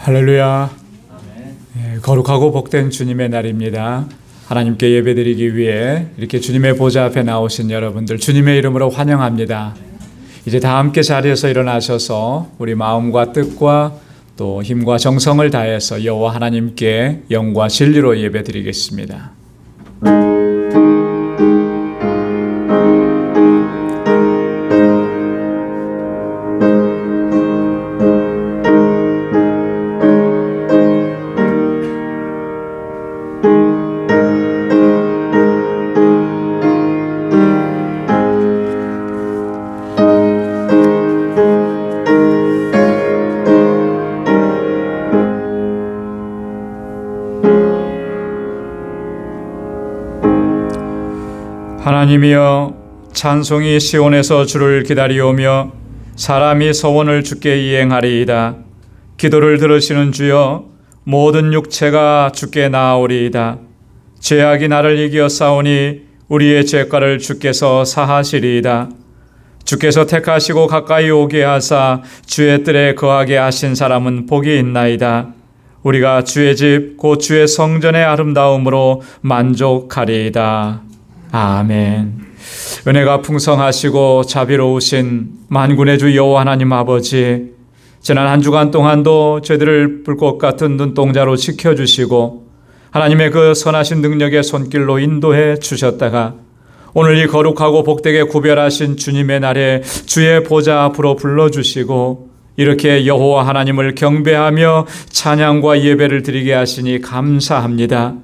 할렐루야. 거룩하고 복된 주님의 날입니다. 하나님께 예배드리기 위해 이렇게 주님의 보좌 앞에 나오신 여러분들 주님의 이름으로 환영합니다. 이제 다 함께 자리에서 일어나셔서 우리 마음과 뜻과 또 힘과 정성을 다해서 여호와 하나님께 영과 진리로 예배드리겠습니다. 하나님이여, 찬송이 시온에서 주를 기다리오며 사람이 서원을 주께 이행하리이다. 기도를 들으시는 주여, 모든 육체가 주께 나아오리이다. 죄악이 나를 이겨 싸우니 우리의 죄가를 주께서 사하시리이다. 주께서 택하시고 가까이 오게 하사 주의 뜰에 거하게 하신 사람은 복이 있나이다. 우리가 주의 집 곧 주의 성전의 아름다움으로 만족하리이다. 아멘. 은혜가 풍성하시고 자비로우신 만군의 주 여호와 하나님 아버지, 지난 한 주간 동안도 저희들을 불꽃 같은 눈동자로 지켜주시고 하나님의 그 선하신 능력의 손길로 인도해 주셨다가 오늘 이 거룩하고 복되게 구별하신 주님의 날에 주의 보좌 앞으로 불러주시고 이렇게 여호와 하나님을 경배하며 찬양과 예배를 드리게 하시니 감사합니다.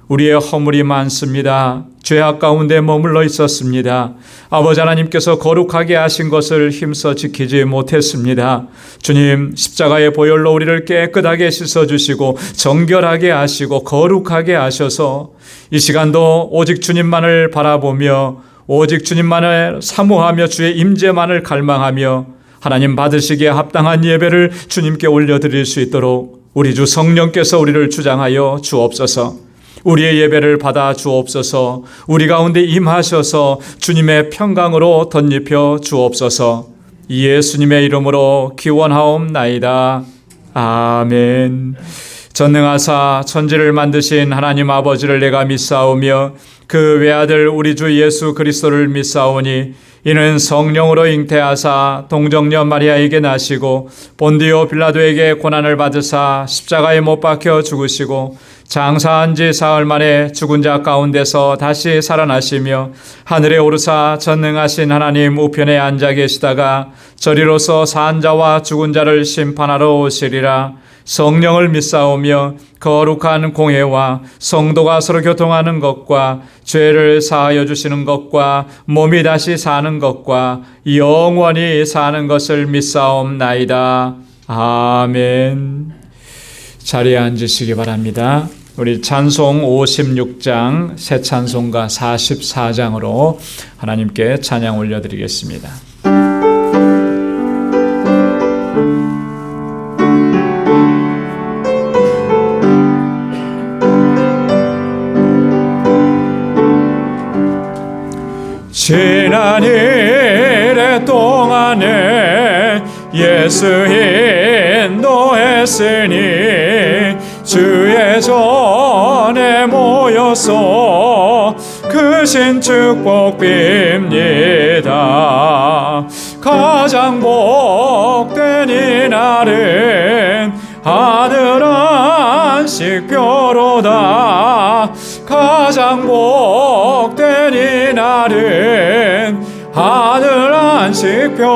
우리의 허물이 많습니다. 죄악 가운데 머물러 있었습니다. 아버지 하나님께서 거룩하게 하신 것을 힘써 지키지 못했습니다. 주님, 십자가의 보혈로 우리를 깨끗하게 씻어주시고 정결하게 하시고 거룩하게 하셔서 이 시간도 오직 주님만을 바라보며 오직 주님만을 사모하며 주의 임재만을 갈망하며 하나님 받으시기에 합당한 예배를 주님께 올려드릴 수 있도록 우리 주 성령께서 우리를 주장하여 주옵소서. 우리의 예배를 받아 주옵소서. 우리 가운데 임하셔서 주님의 평강으로 덧입혀 주옵소서. 예수님의 이름으로 기원하옵나이다. 아멘. 전능하사 천지를 만드신 하나님 아버지를 내가 믿사오며 그 외아들 우리 주 예수 그리스도를 믿사오니 이는 성령으로 잉태하사 동정녀 마리아에게 나시고 본디오 빌라도에게 고난을 받으사 십자가에 못 박혀 죽으시고 장사한 지 사흘 만에 죽은 자 가운데서 다시 살아나시며 하늘에 오르사 전능하신 하나님 우편에 앉아 계시다가 저리로서 산 자와 죽은 자를 심판하러 오시리라. 성령을 믿사오며 거룩한 공회와 성도가 서로 교통하는 것과 죄를 사하여 주시는 것과 몸이 다시 사는 것과 영원히 사는 것을 믿사옵나이다. 아멘. 자리에 앉으시기 바랍니다. 우리 찬송 56장, 새 찬송가 44장으로 하나님께 찬양 올려드리겠습니다. 지난 이래 동안에 예수 인도했으니 주의 전에 모여서 크신 축복 빕니다. 가장 복된 이 날은 하늘 안식표로다. 가장 복된 이 날은 하늘 안식표로다.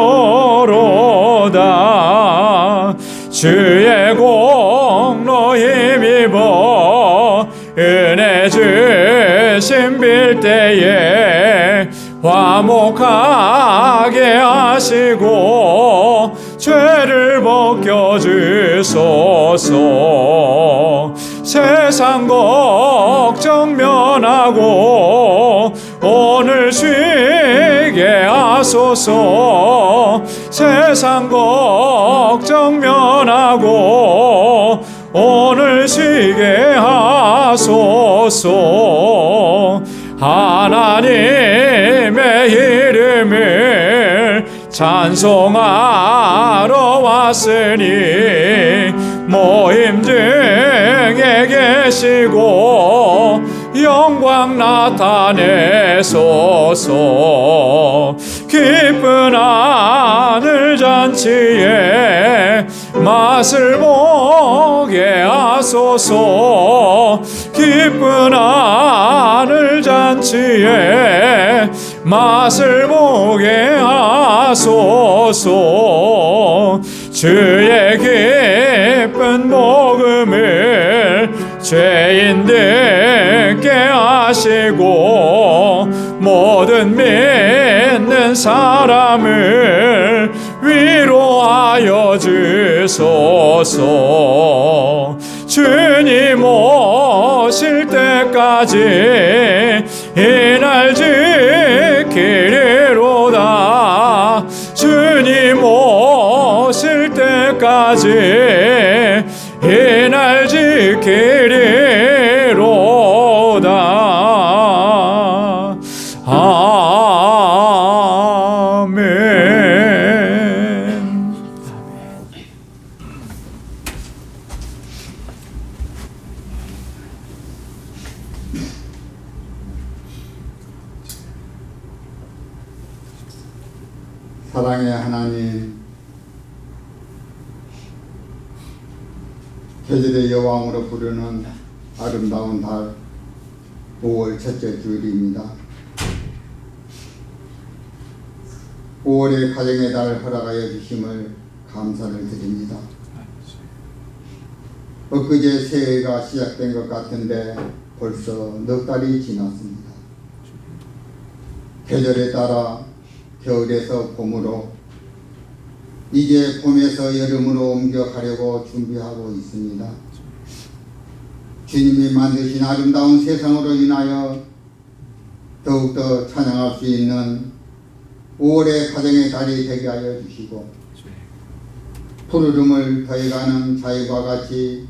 주의 공로 힘입어 은혜 주심 빌 때에 화목하게 하시고 죄를 벗겨주소서. 세상 걱정 면하고 오늘 쉬게 하시고 하소서. 세상 걱정 면하고 오늘 쉬게 하소서. 하나님의 이름을 찬송하러 왔으니 모임 중에 계시고 영광 나타내소서. 기쁜 하늘 잔치에 맛을 보게 하소서. 기쁜 하늘 잔치에 맛을 보게 하소서. 주의 기쁜 복음을 죄인들께 하시고 모든 믿는 사람을 위로하여 주소서. 주님 오실 때까지 이날 지키리로다. 주님 오실 때까지 이날 지키리로다. 아멘. 사랑의 하나님, 계절의 여왕으로 부르는 아름다운 달 5월 첫째 주일입니다. 5월의 가정의 달 허락하여 주심을 감사를 드립니다. 엊그제 새해가 시작된 것 같은데 벌써 넉 달이 지났습니다. 계절에 따라 겨울에서 봄으로, 이제 봄에서 여름으로 옮겨가려고 준비하고 있습니다. 주님이 만드신 아름다운 세상으로 인하여 더욱더 찬양할 수 있는 5월의 가정의 달이 되게 하여 주시고, 푸르름을 더해가는 자유와 같이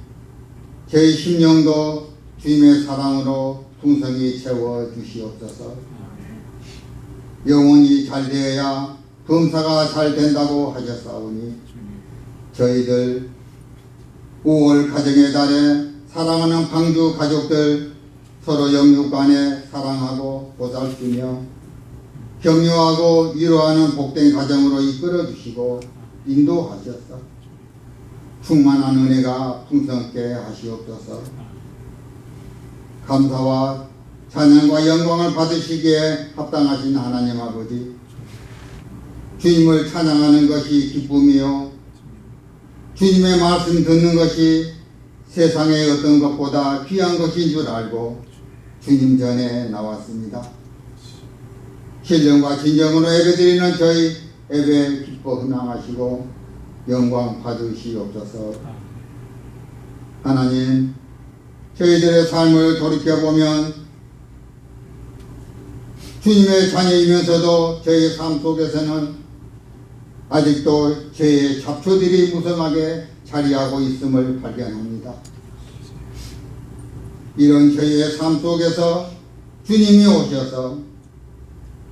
저희 심령도 주님의 사랑으로 풍성히 채워 주시옵소서. 영혼이 잘 되어야 범사가 잘 된다고 하셨사오니 저희들 5월 가정의 달에 사랑하는 방주 가족들 서로 영육 간에 사랑하고 보살피며 격려하고 위로하는 복된 가정으로 이끌어 주시고 인도하셨어. 충만한 은혜가 풍성케 하시옵소서. 감사와 찬양과 영광을 받으시기에 합당하신 하나님 아버지, 주님을 찬양하는 것이 기쁨이요 주님의 말씀 듣는 것이 세상의 어떤 것보다 귀한 것인 줄 알고 주님 전에 나왔습니다. 신령과 진정으로 예배드리는 저희 예배 기뻐 흥망하시고 영광 받으시옵소서. 하나님, 저희들의 삶을 돌이켜보면 주님의 자녀이면서도 저희 삶 속에서는 아직도 죄의 잡초들이 무성하게 자리하고 있음을 발견합니다. 이런 저희의 삶 속에서 주님이 오셔서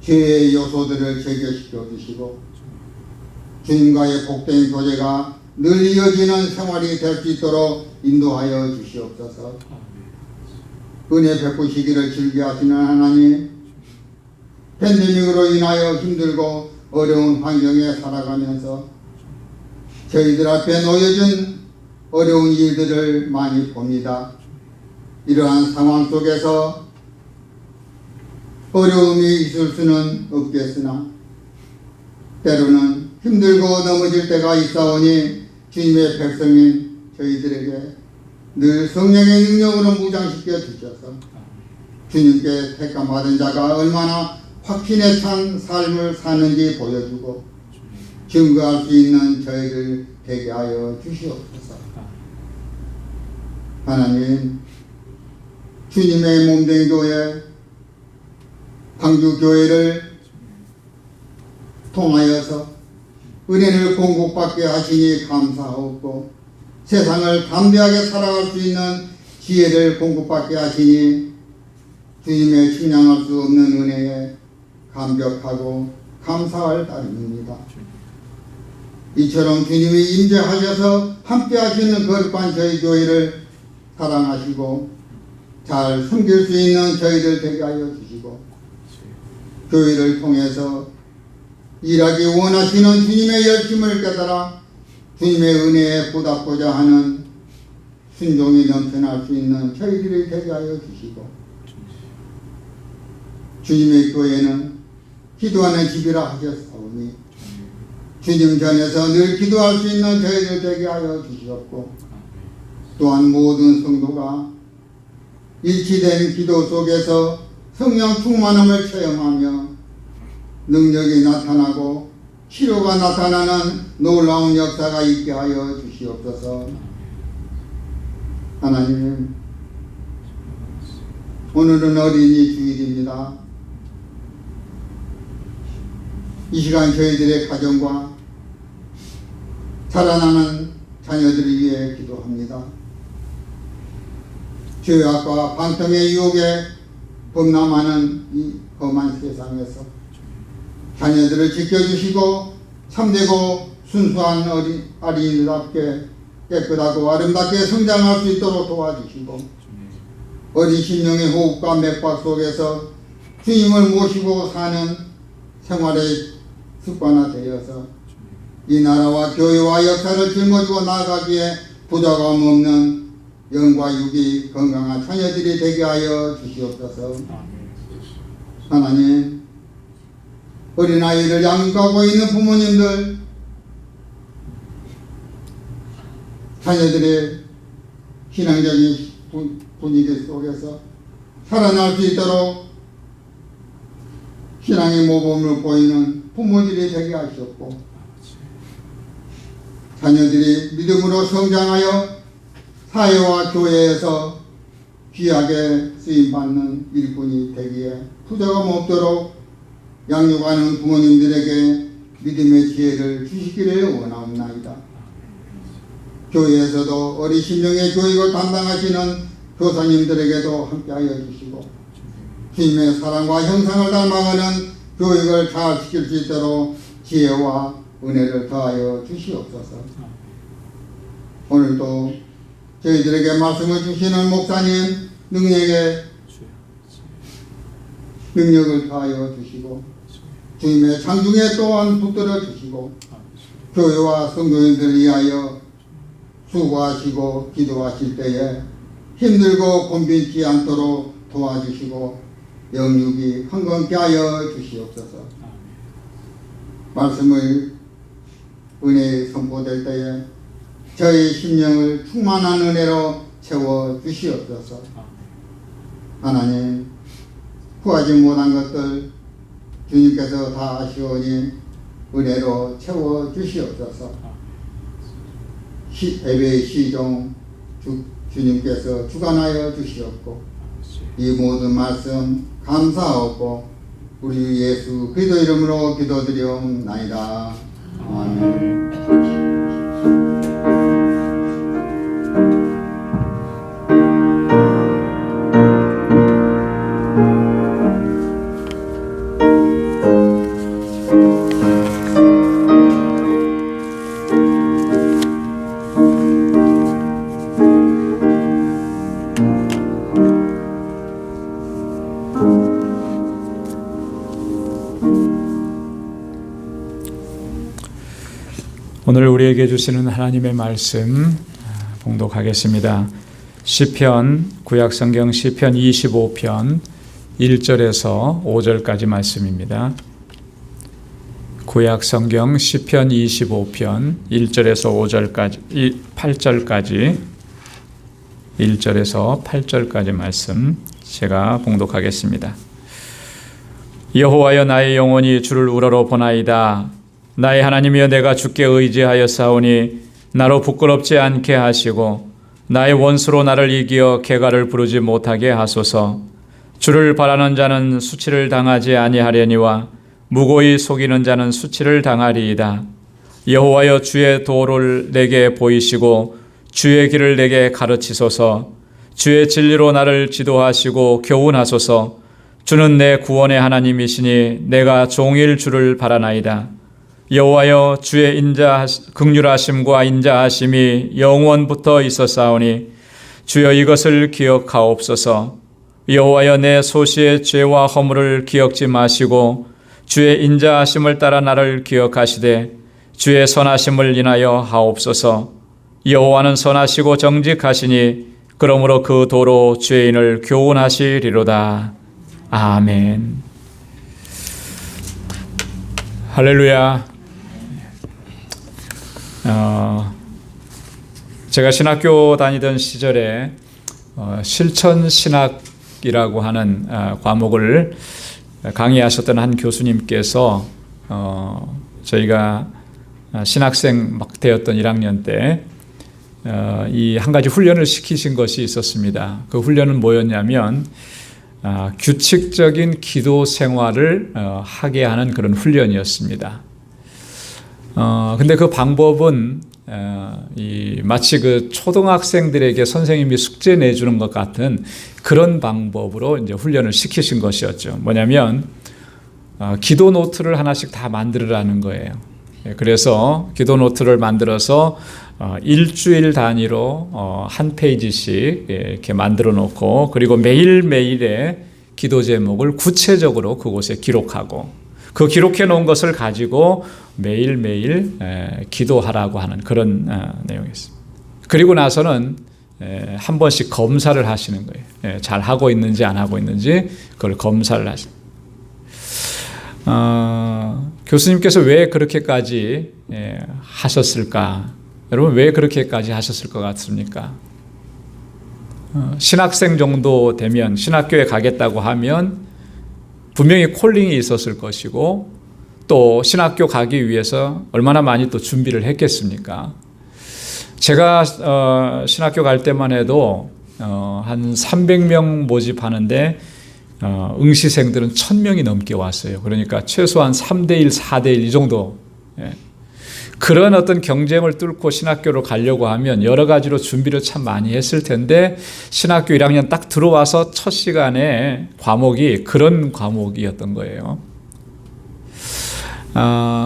죄의 요소들을 제거시켜 주시고 주님과의 복된 교제가 늘 이어지는 생활이 될 수 있도록 인도하여 주시옵소서. 은혜 베푸시기를 즐겨하시는 하나님, 팬데믹으로 인하여 힘들고 어려운 환경에 살아가면서 저희들 앞에 놓여진 어려운 일들을 많이 봅니다. 이러한 상황 속에서 어려움이 있을 수는 없겠으나 때로는 힘들고 넘어질 때가 있사오니 주님의 백성인 저희들에게 늘 성령의 능력으로 무장시켜 주셔서 주님께 택함받은 자가 얼마나 확신에 찬 삶을 사는지 보여주고 증거할 수 있는 저희를 되게 하여 주시옵소서. 하나님, 주님의 몸된 교회, 광주교회를 통하여서 은혜를 공급받게 하시니 감사하옵고 세상을 담대하게 살아갈 수 있는 지혜를 공급받게 하시니 주님의 측량할 수 없는 은혜에 감격하고 감사할 따름입니다. 이처럼 주님이 임재하셔서 함께 하시는 거룩한 저희 교회를 사랑하시고 잘 섬길 수 있는 저희들 되게 하여 주시고 교회를 통해서 일하기 원하시는 주님의 열심을 깨달아 주님의 은혜에 보답고자 하는 순종이 넘쳐날 수 있는 저희들이 되게 하여 주시고 주님의 교회는 기도하는 집이라 하셨사오니 주님 전에서 늘 기도할 수 있는 저희들 되게 하여 주시옵고 또한 모든 성도가 일치된 기도 속에서 성령 충만함을 체험하며 능력이 나타나고 치료가 나타나는 놀라운 역사가 있게 하여 주시옵소서. 하나님, 오늘은 어린이 주일입니다. 이 시간 저희들의 가정과 자라나는 자녀들을 위해 기도합니다. 죄악과 방탕의 유혹에 범람하는 이 험한 세상에서 자녀들을 지켜주시고 참되고 순수한 어린이답게 깨끗하고 아름답게 성장할 수 있도록 도와주시고 어린 심령의 호흡과 맥박 속에서 주님을 모시고 사는 생활의 습관화되어서 이 나라와 교회와 역사를 짊어지고 나아가기에 부족함 없는 영과 육이 건강한 자녀들이 되게 하여 주시옵소서. 하나님, 어린아이를 양육하고 있는 부모님들, 자녀들의 신앙적인 분위기 속에서 살아날 수 있도록 신앙의 모범을 보이는 부모들이 되게 하시옵고 자녀들이 믿음으로 성장하여 사회와 교회에서 귀하게 쓰임받는 일꾼이 되기에 부족함 없도록 양육하는 부모님들에게 믿음의 지혜를 주시기를 원하옵나이다. 교회에서도 어린 심령의 교육을 담당하시는 교사님들에게도 함께하여 주시고 주님의 사랑과 형상을 닮아가는 교육을 잘 시킬 수 있도록 지혜와 은혜를 더하여 주시옵소서. 오늘도 저희들에게 말씀을 주시는 목사님 능력을 더하여 주시고 주님의 장중에 또한 붙들어 주시고 교회와 성도님들을 위하여 수고하시고 기도하실 때에 힘들고 곤빈치 않도록 도와주시고 영육이 흥건케 하여 주시옵소서. 말씀을 은혜에 선포될 때에 저희 심령을 충만한 은혜로 채워 주시옵소서. 하나님, 구하지 못한 것들 주님께서 다 아시오니 은혜로 채워 주시옵소서. 예배의 시종 주님께서 주관하여 주시옵고 이 모든 말씀 감사하옵고 우리 예수 그리스도 이름으로 기도드리옵나이다. 아멘. 오늘 우리에게 주시는 하나님의 말씀 봉독하겠습니다. 시편, 구약성경 시편 25편 1절에서 5절까지 말씀입니다. 구약성경 시편 25편 1절에서 5절까지 8절까지 1절에서 8절까지 말씀 제가 봉독하겠습니다. 여호와여, 나의 영혼이 주를 우러러 보나이다. 나의 하나님이여, 내가 주께 의지하여 싸우니 나로 부끄럽지 않게 하시고 나의 원수로 나를 이기어 개가를 부르지 못하게 하소서. 주를 바라는 자는 수치를 당하지 아니하려니와 무고히 속이는 자는 수치를 당하리이다. 여호와여, 주의 도를 내게 보이시고 주의 길을 내게 가르치소서. 주의 진리로 나를 지도하시고 교훈하소서. 주는 내 구원의 하나님이시니 내가 종일 주를 바라나이다. 여호와여, 주의 긍휼하심과 인자하심이 영원부터 있었사오니 주여 이것을 기억하옵소서. 여호와여, 내 소시의 죄와 허물을 기억지 마시고 주의 인자하심을 따라 나를 기억하시되 주의 선하심을 인하여 하옵소서. 여호와는 선하시고 정직하시니 그러므로 그 도로 죄인을 교훈하시리로다. 아멘. 할렐루야. 제가 신학교 다니던 시절에 실천신학이라고 하는 과목을 강의하셨던 한 교수님께서 저희가 신학생 막 되었던 1학년 때 이 한 가지 훈련을 시키신 것이 있었습니다. 그 훈련은 뭐였냐면 규칙적인 기도 생활을 하게 하는 그런 훈련이었습니다. 근데 그 방법은 마치 그 초등학생들에게 선생님이 숙제 내주는 것 같은 그런 방법으로 이제 훈련을 시키신 것이었죠. 뭐냐면 기도 노트를 하나씩 다 만들으라는 거예요. 그래서 기도 노트를 만들어서 일주일 단위로 한 페이지씩 이렇게 만들어 놓고, 그리고 매일매일의 기도 제목을 구체적으로 그곳에 기록하고, 그 기록해 놓은 것을 가지고 매일매일 기도하라고 하는 그런 내용이었습니다. 그리고 나서는 한 번씩 검사를 하시는 거예요. 잘 하고 있는지 안 하고 있는지 그걸 검사를 하시는. 교수님께서 왜 그렇게까지 하셨을까? 여러분, 왜 그렇게까지 하셨을 것 같습니까? 신학생 정도 되면, 신학교에 가겠다고 하면 분명히 콜링이 있었을 것이고, 또 신학교 가기 위해서 얼마나 많이 또 준비를 했겠습니까? 제가 신학교 갈 때만 해도 한 300명 모집하는데 응시생들은 1000명이 넘게 왔어요. 그러니까 최소한 3대1, 4대1 이 정도. 그런 어떤 경쟁을 뚫고 신학교로 가려고 하면 여러 가지로 준비를 참 많이 했을 텐데, 신학교 1학년 딱 들어와서 첫 시간에 과목이 그런 과목이었던 거예요.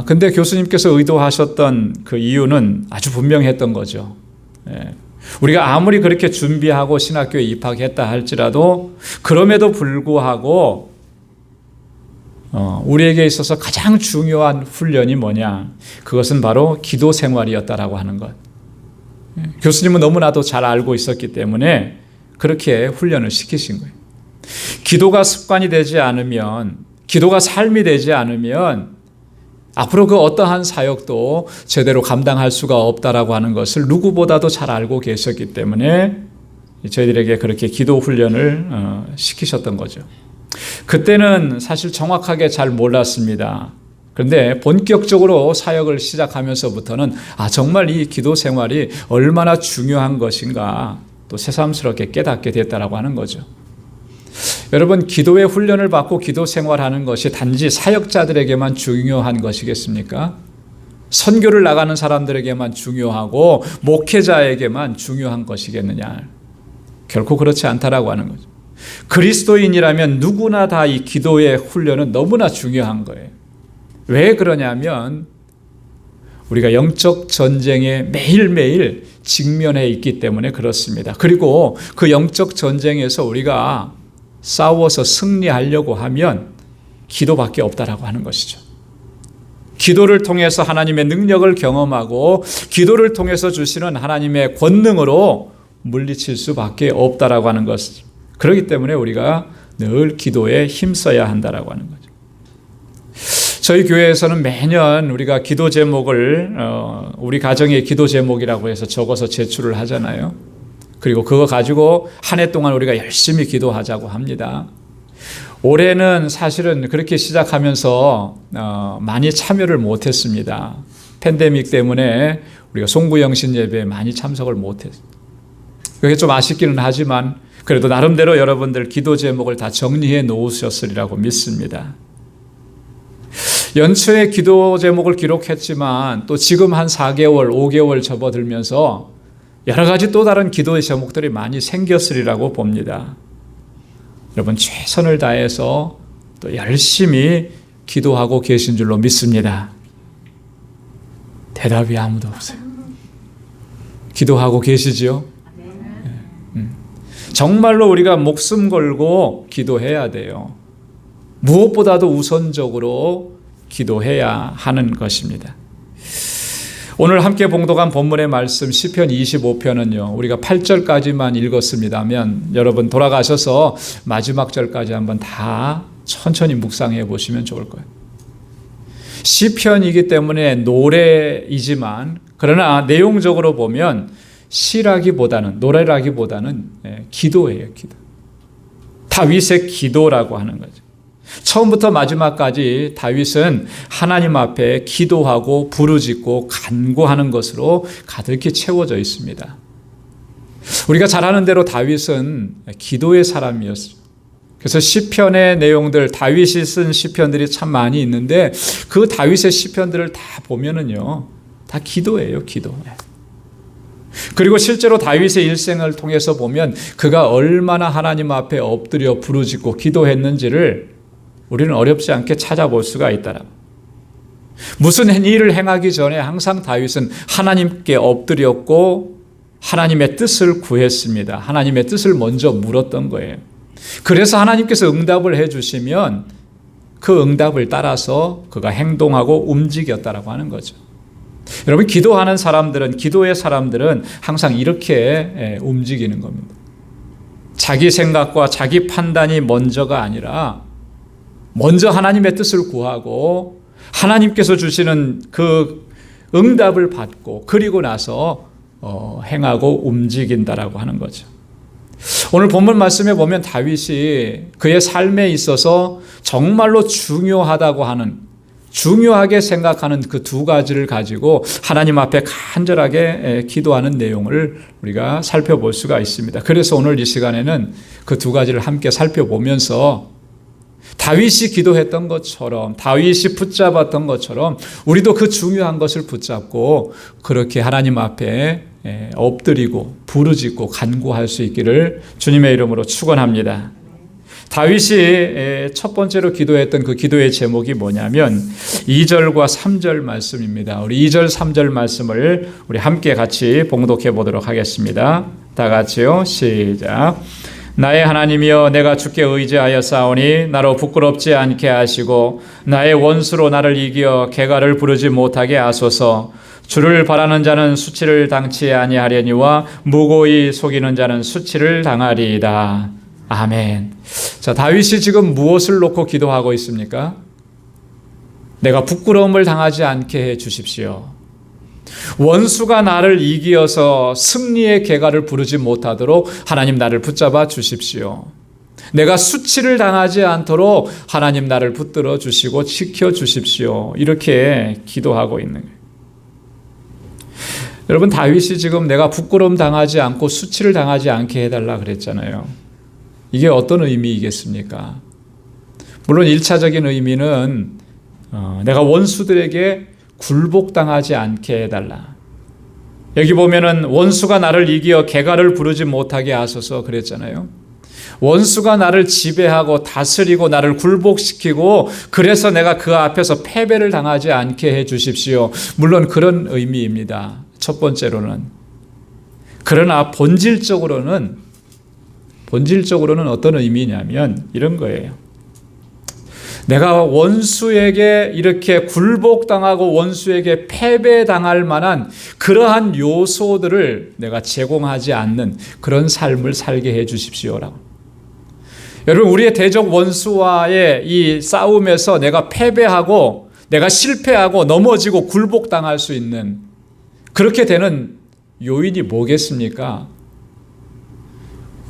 근데 교수님께서 의도하셨던 그 이유는 아주 분명했던 거죠. 우리가 아무리 그렇게 준비하고 신학교에 입학했다 할지라도, 그럼에도 불구하고 우리에게 있어서 가장 중요한 훈련이 뭐냐? 그것은 바로 기도 생활이었다라고 하는 것. 교수님은 너무나도 잘 알고 있었기 때문에 그렇게 훈련을 시키신 거예요. 기도가 습관이 되지 않으면, 기도가 삶이 되지 않으면 앞으로 그 어떠한 사역도 제대로 감당할 수가 없다라고 하는 것을 누구보다도 잘 알고 계셨기 때문에 저희들에게 그렇게 기도 훈련을 시키셨던 거죠. 그때는 사실 정확하게 잘 몰랐습니다. 그런데 본격적으로 사역을 시작하면서부터는 정말 이 기도 생활이 얼마나 중요한 것인가 또 새삼스럽게 깨닫게 됐다라고 하는 거죠. 여러분, 기도의 훈련을 받고 기도 생활하는 것이 단지 사역자들에게만 중요한 것이겠습니까? 선교를 나가는 사람들에게만 중요하고 목회자에게만 중요한 것이겠느냐? 결코 그렇지 않다라고 하는 거죠. 그리스도인이라면 누구나 다 이 기도의 훈련은 너무나 중요한 거예요. 왜 그러냐면 우리가 영적 전쟁에 매일매일 직면해 있기 때문에 그렇습니다. 그리고 그 영적 전쟁에서 우리가 싸워서 승리하려고 하면 기도밖에 없다라고 하는 것이죠. 기도를 통해서 하나님의 능력을 경험하고 기도를 통해서 주시는 하나님의 권능으로 물리칠 수밖에 없다라고 하는 것이죠. 그렇기 때문에 우리가 늘 기도에 힘써야 한다라고 하는 거죠. 저희 교회에서는 매년 우리가 기도 제목을 우리 가정의 기도 제목이라고 해서 적어서 제출을 하잖아요. 그리고 그거 가지고 한 해 동안 우리가 열심히 기도하자고 합니다. 올해는 사실은 그렇게 시작하면서 많이 참여를 못했습니다. 팬데믹 때문에 우리가 송구영신 예배에 많이 참석을 못했어요. 그게 좀 아쉽기는 하지만 그래도 나름대로 여러분들 기도 제목을 다 정리해 놓으셨으리라고 믿습니다. 연초에 기도 제목을 기록했지만 또 지금 한 4개월, 5개월 접어들면서 여러 가지 또 다른 기도의 제목들이 많이 생겼으리라고 봅니다. 여러분 최선을 다해서 또 열심히 기도하고 계신 줄로 믿습니다. 대답이 아무도 없어요. 기도하고 계시지요? 정말로 우리가 목숨 걸고 기도해야 돼요. 무엇보다도 우선적으로 기도해야 하는 것입니다. 오늘 함께 봉독한 본문의 말씀 시편 25편은요. 우리가 8절까지만 읽었습니다면 여러분 돌아가셔서 마지막 절까지 한번 다 천천히 묵상해 보시면 좋을 거예요. 시편이기 때문에 노래이지만 그러나 내용적으로 보면 시라기보다는 노래라기보다는 기도예요. 기도. 다윗의 기도라고 하는 거죠. 처음부터 마지막까지 다윗은 하나님 앞에 기도하고 부르짖고 간구하는 것으로 가득히 채워져 있습니다. 우리가 잘 아는 대로 다윗은 기도의 사람이었어요. 그래서 시편의 내용들, 다윗이 쓴 시편들이 참 많이 있는데 그 다윗의 시편들을 다 보면은요, 다 기도예요, 기도. 그리고 실제로 다윗의 일생을 통해서 보면 그가 얼마나 하나님 앞에 엎드려 부르짖고 기도했는지를 우리는 어렵지 않게 찾아볼 수가 있다라. 무슨 일을 행하기 전에 항상 다윗은 하나님께 엎드렸고 하나님의 뜻을 구했습니다. 하나님의 뜻을 먼저 물었던 거예요. 그래서 하나님께서 응답을 해주시면 그 응답을 따라서 그가 행동하고 움직였다라고 하는 거죠. 여러분 기도하는 사람들은, 기도의 사람들은 항상 이렇게 움직이는 겁니다. 자기 생각과 자기 판단이 먼저가 아니라 먼저 하나님의 뜻을 구하고 하나님께서 주시는 그 응답을 받고 그리고 나서 행하고 움직인다라고 하는 거죠. 오늘 본문 말씀에 보면 다윗이 그의 삶에 있어서 정말로 중요하다고 하는, 중요하게 생각하는 그 두 가지를 가지고 하나님 앞에 간절하게 기도하는 내용을 우리가 살펴볼 수가 있습니다. 그래서 오늘 이 시간에는 그 두 가지를 함께 살펴보면서 다윗이 기도했던 것처럼, 다윗이 붙잡았던 것처럼 우리도 그 중요한 것을 붙잡고 그렇게 하나님 앞에 엎드리고 부르짖고 간구할 수 있기를 주님의 이름으로 축원합니다. 다윗이 첫 번째로 기도했던 그 기도의 제목이 뭐냐면 2절과 3절 말씀입니다. 우리 2절, 3절 말씀을 우리 함께 같이 봉독해 보도록 하겠습니다. 다 같이요. 시작. 나의 하나님이여, 내가 주께 의지하여 싸우니 나로 부끄럽지 않게 하시고 나의 원수로 나를 이겨 개가를 부르지 못하게 하소서. 주를 바라는 자는 수치를 당치 아니하려니와 무고히 속이는 자는 수치를 당하리이다. 아멘. 자, 다윗이 지금 무엇을 놓고 기도하고 있습니까? 내가 부끄러움을 당하지 않게 해 주십시오. 원수가 나를 이기어서 승리의 개가를 부르지 못하도록 하나님 나를 붙잡아 주십시오. 내가 수치를 당하지 않도록 하나님 나를 붙들어 주시고 지켜 주십시오. 이렇게 기도하고 있는 거예요. 여러분 다윗이 지금 내가 부끄러움 당하지 않고 수치를 당하지 않게 해달라 그랬잖아요. 이게 어떤 의미이겠습니까? 물론 1차적인 의미는 내가 원수들에게 굴복당하지 않게 해달라. 여기 보면은 원수가 나를 이기어 개가를 부르지 못하게 하소서 그랬잖아요. 원수가 나를 지배하고 다스리고 나를 굴복시키고 그래서 내가 그 앞에서 패배를 당하지 않게 해 주십시오. 물론 그런 의미입니다. 첫 번째로는. 그러나 본질적으로는 어떤 의미냐면 이런 거예요. 내가 원수에게 이렇게 굴복당하고 원수에게 패배당할 만한 그러한 요소들을 내가 제공하지 않는 그런 삶을 살게 해 주십시오라고. 여러분 우리의 대적 원수와의 이 싸움에서 내가 패배하고 내가 실패하고 넘어지고 굴복당할 수 있는 그렇게 되는 요인이 뭐겠습니까?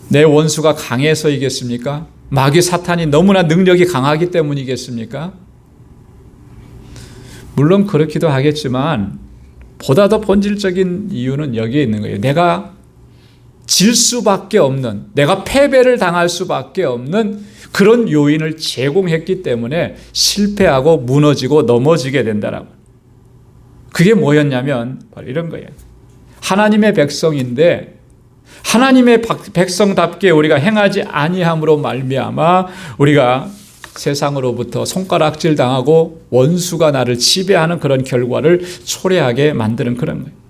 내 원수가 강해서이겠습니까? 마귀 사탄이 너무나 능력이 강하기 때문이겠습니까? 물론 그렇기도 하겠지만 보다 더 본질적인 이유는 여기에 있는 거예요. 내가 질 수밖에 없는, 내가 패배를 당할 수밖에 없는 그런 요인을 제공했기 때문에 실패하고 무너지고 넘어지게 된다라고. 그게 뭐였냐면 바로 이런 거예요. 하나님의 백성인데 하나님의 백성답게 우리가 행하지 아니함으로 말미암아 우리가 세상으로부터 손가락질 당하고 원수가 나를 지배하는 그런 결과를 초래하게 만드는 그런 거예요.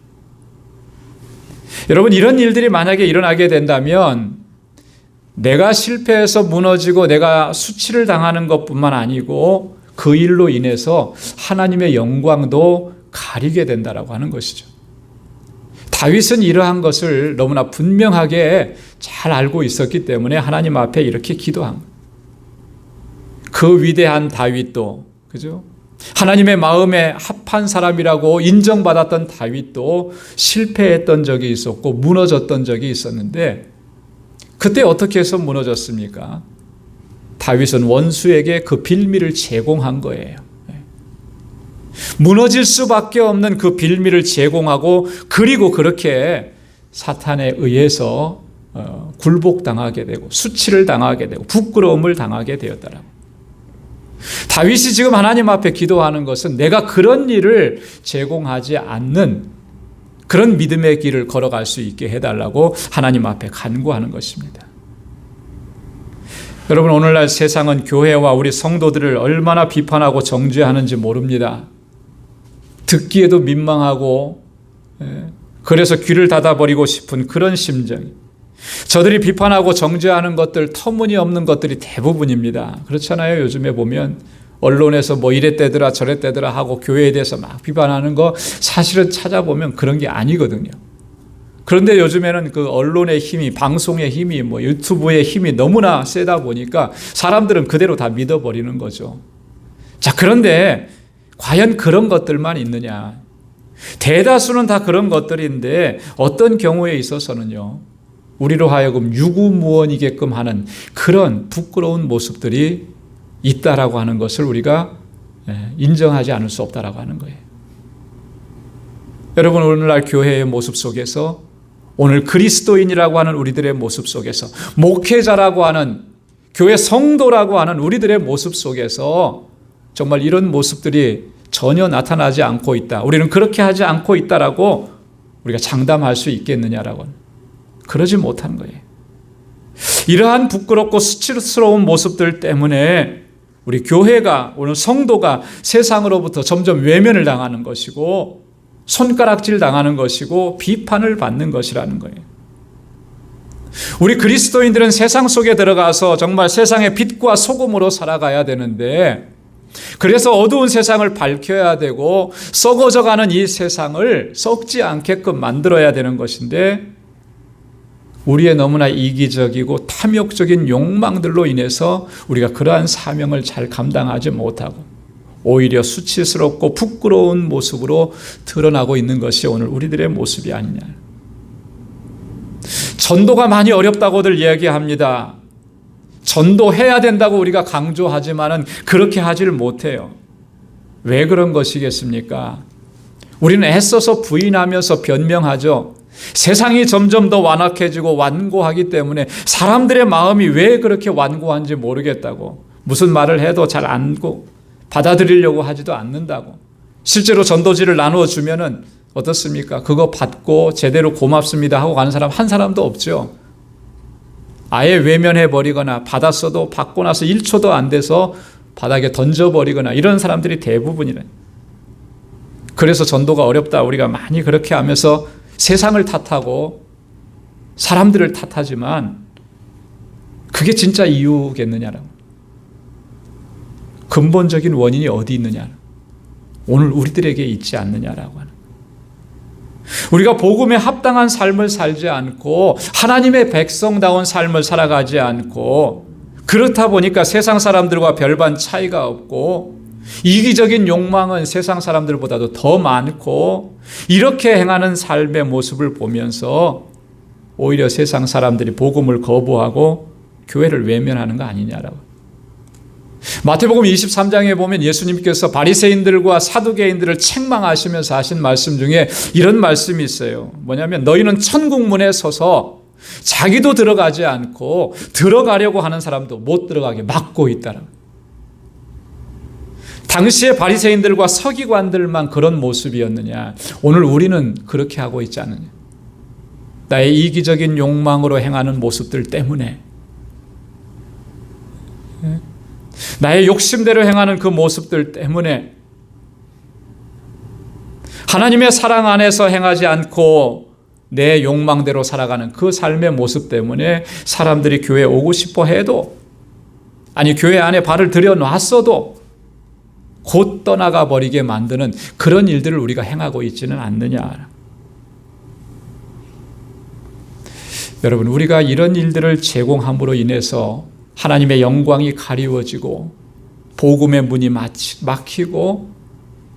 여러분, 이런 일들이 만약에 일어나게 된다면 내가 실패해서 무너지고 내가 수치를 당하는 것뿐만 아니고 그 일로 인해서 하나님의 영광도 가리게 된다라고 하는 것이죠. 다윗은 이러한 것을 너무나 분명하게 잘 알고 있었기 때문에 하나님 앞에 이렇게 기도한 거예요. 그 위대한 다윗도, 그죠? 하나님의 마음에 합한 사람이라고 인정받았던 다윗도 실패했던 적이 있었고 무너졌던 적이 있었는데 그때 어떻게 해서 무너졌습니까? 다윗은 원수에게 그 빌미를 제공한 거예요. 무너질 수밖에 없는 그 빌미를 제공하고 그리고 그렇게 사탄에 의해서 굴복당하게 되고 수치를 당하게 되고 부끄러움을 당하게 되었다라고. 다윗이 지금 하나님 앞에 기도하는 것은 내가 그런 일을 제공하지 않는 그런 믿음의 길을 걸어갈 수 있게 해달라고 하나님 앞에 간구하는 것입니다. 여러분, 오늘날 세상은 교회와 우리 성도들을 얼마나 비판하고 정죄하는지 모릅니다. 듣기에도 민망하고 그래서 귀를 닫아버리고 싶은 그런 심정이, 저들이 비판하고 정죄하는 것들, 터무니없는 것들이 대부분입니다. 그렇잖아요. 요즘에 보면 언론에서 뭐 이랬대더라 저랬대더라 하고 교회에 대해서 막 비판하는 거 사실은 찾아보면 그런 게 아니거든요. 그런데 요즘에는 그 언론의 힘이, 방송의 힘이, 뭐 유튜브의 힘이 너무나 세다 보니까 사람들은 그대로 다 믿어버리는 거죠. 자, 그런데 과연 그런 것들만 있느냐? 대다수는 다 그런 것들인데 어떤 경우에 있어서는요, 우리로 하여금 유구무원이게끔 하는 그런 부끄러운 모습들이 있다라고 하는 것을 우리가 인정하지 않을 수 없다라고 하는 거예요. 여러분, 오늘날 교회의 모습 속에서, 오늘 그리스도인이라고 하는 우리들의 모습 속에서, 목회자라고 하는, 교회 성도라고 하는 우리들의 모습 속에서 정말 이런 모습들이 전혀 나타나지 않고 있다, 우리는 그렇게 하지 않고 있다라고 우리가 장담할 수 있겠느냐라고. 그러지 못한 거예요. 이러한 부끄럽고 수치스러운 모습들 때문에 우리 교회가, 오늘 성도가 세상으로부터 점점 외면을 당하는 것이고 손가락질 당하는 것이고 비판을 받는 것이라는 거예요. 우리 그리스도인들은 세상 속에 들어가서 정말 세상의 빛과 소금으로 살아가야 되는데, 그래서 어두운 세상을 밝혀야 되고 썩어져가는 이 세상을 썩지 않게끔 만들어야 되는 것인데, 우리의 너무나 이기적이고 탐욕적인 욕망들로 인해서 우리가 그러한 사명을 잘 감당하지 못하고 오히려 수치스럽고 부끄러운 모습으로 드러나고 있는 것이 오늘 우리들의 모습이 아니냐. 전도가 많이 어렵다고들 이야기합니다. 전도해야 된다고 우리가 강조하지만은 그렇게 하지를 못해요. 왜 그런 것이겠습니까? 우리는 애써서 부인하면서 변명하죠. 세상이 점점 더 완악해지고 완고하기 때문에 사람들의 마음이 왜 그렇게 완고한지 모르겠다고, 무슨 말을 해도 잘 안 받아들이려고 하지도 않는다고. 실제로 전도지를 나누어 주면은 어떻습니까? 그거 받고 제대로 고맙습니다 하고 가는 사람 한 사람도 없죠. 아예 외면해버리거나 받았어도 받고 나서 1초도 안 돼서 바닥에 던져버리거나 이런 사람들이 대부분이래. 그래서 전도가 어렵다, 우리가 많이 그렇게 하면서 세상을 탓하고 사람들을 탓하지만 그게 진짜 이유겠느냐라고. 근본적인 원인이 어디 있느냐, 오늘 우리들에게 있지 않느냐라고 하는. 우리가 복음에 합당한 삶을 살지 않고 하나님의 백성다운 삶을 살아가지 않고, 그렇다 보니까 세상 사람들과 별반 차이가 없고 이기적인 욕망은 세상 사람들보다도 더 많고, 이렇게 행하는 삶의 모습을 보면서 오히려 세상 사람들이 복음을 거부하고 교회를 외면하는 거 아니냐라고. 마태복음 23장에 보면 예수님께서 바리새인들과 사두개인들을 책망하시면서 하신 말씀 중에 이런 말씀이 있어요. 뭐냐면, 너희는 천국문에 서서 자기도 들어가지 않고 들어가려고 하는 사람도 못 들어가게 막고 있다는. 당시의 바리새인들과 서기관들만 그런 모습이었느냐? 오늘 우리는 그렇게 하고 있지 않느냐? 나의 이기적인 욕망으로 행하는 모습들 때문에, 나의 욕심대로 행하는 그 모습들 때문에, 하나님의 사랑 안에서 행하지 않고 내 욕망대로 살아가는 그 삶의 모습 때문에 사람들이 교회에 오고 싶어 해도, 아니 교회 안에 발을 들여놨어도 곧 떠나가 버리게 만드는 그런 일들을 우리가 행하고 있지는 않느냐. 여러분, 우리가 이런 일들을 제공함으로 인해서 하나님의 영광이 가리워지고 복음의 문이 막히고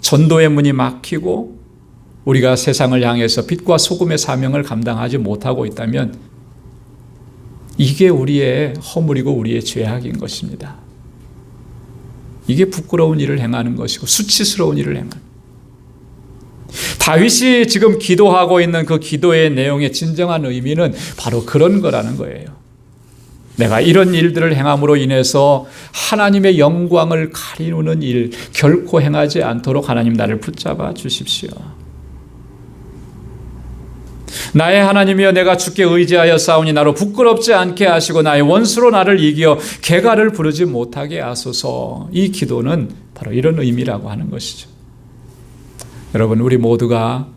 전도의 문이 막히고 우리가 세상을 향해서 빛과 소금의 사명을 감당하지 못하고 있다면 이게 우리의 허물이고 우리의 죄악인 것입니다. 이게 부끄러운 일을 행하는 것이고 수치스러운 일을 행하는. 다윗이 지금 기도하고 있는 그 기도의 내용의 진정한 의미는 바로 그런 거라는 거예요. 내가 이런 일들을 행함으로 인해서 하나님의 영광을 가리우는 일 결코 행하지 않도록 하나님 나를 붙잡아 주십시오. 나의 하나님이여, 내가 주께 의지하여 싸우니 나로 부끄럽지 않게 하시고 나의 원수로 나를 이겨 개가를 부르지 못하게 하소서. 이 기도는 바로 이런 의미라고 하는 것이죠. 여러분, 우리 모두가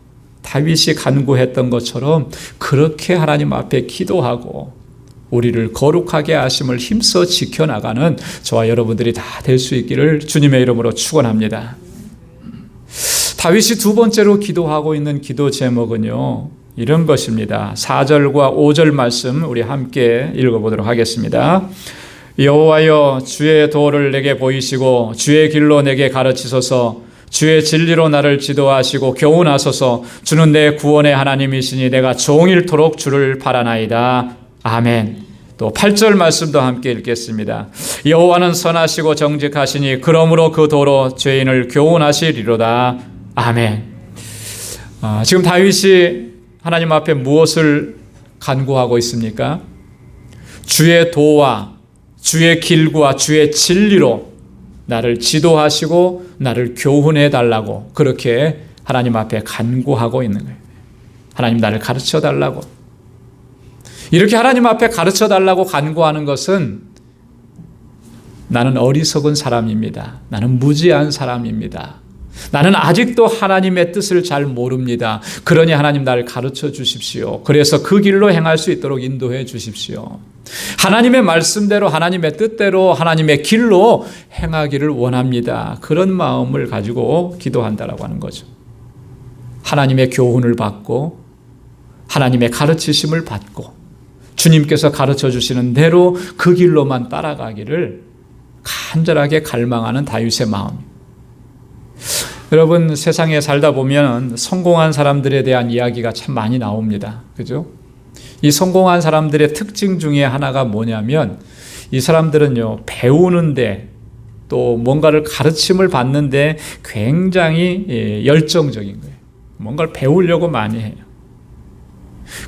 다윗이 간구했던 것처럼 그렇게 하나님 앞에 기도하고 우리를 거룩하게 하심을 힘써 지켜나가는 저와 여러분들이 다 될 수 있기를 주님의 이름으로 축원합니다. 다윗이 두 번째로 기도하고 있는 기도 제목은요, 이런 것입니다. 4절과 5절 말씀 우리 함께 읽어보도록 하겠습니다. 여호와여, 주의 도를 내게 보이시고 주의 길로 내게 가르치소서. 주의 진리로 나를 지도하시고 교훈하소서. 주는 내 구원의 하나님이시니 내가 종일토록 주를 바라나이다. 아멘. 또 8절 말씀도 함께 읽겠습니다. 여호와는 선하시고 정직하시니 그러므로 그 도로 죄인을 교훈하시리로다. 아멘. 지금 다윗이 하나님 앞에 무엇을 간구하고 있습니까? 주의 도와 주의 길과 주의 진리로 나를 지도하시고 나를 교훈해 달라고 그렇게 하나님 앞에 간구하고 있는 거예요. 하나님 나를 가르쳐 달라고. 이렇게 하나님 앞에 가르쳐 달라고 간구하는 것은 나는 어리석은 사람입니다. 나는 무지한 사람입니다. 나는 아직도 하나님의 뜻을 잘 모릅니다. 그러니 하나님 나를 가르쳐 주십시오. 그래서 그 길로 행할 수 있도록 인도해 주십시오. 하나님의 말씀대로 하나님의 뜻대로 하나님의 길로 행하기를 원합니다. 그런 마음을 가지고 기도한다라고 하는 거죠. 하나님의 교훈을 받고 하나님의 가르치심을 받고 주님께서 가르쳐 주시는 대로 그 길로만 따라가기를 간절하게 갈망하는 다윗의 마음. 여러분, 세상에 살다 보면 성공한 사람들에 대한 이야기가 참 많이 나옵니다. 그죠? 이 성공한 사람들의 특징 중에 하나가 뭐냐면 이 사람들은요, 배우는데 또 뭔가를 가르침을 받는데 굉장히 열정적인 거예요. 뭔가를 배우려고 많이 해요.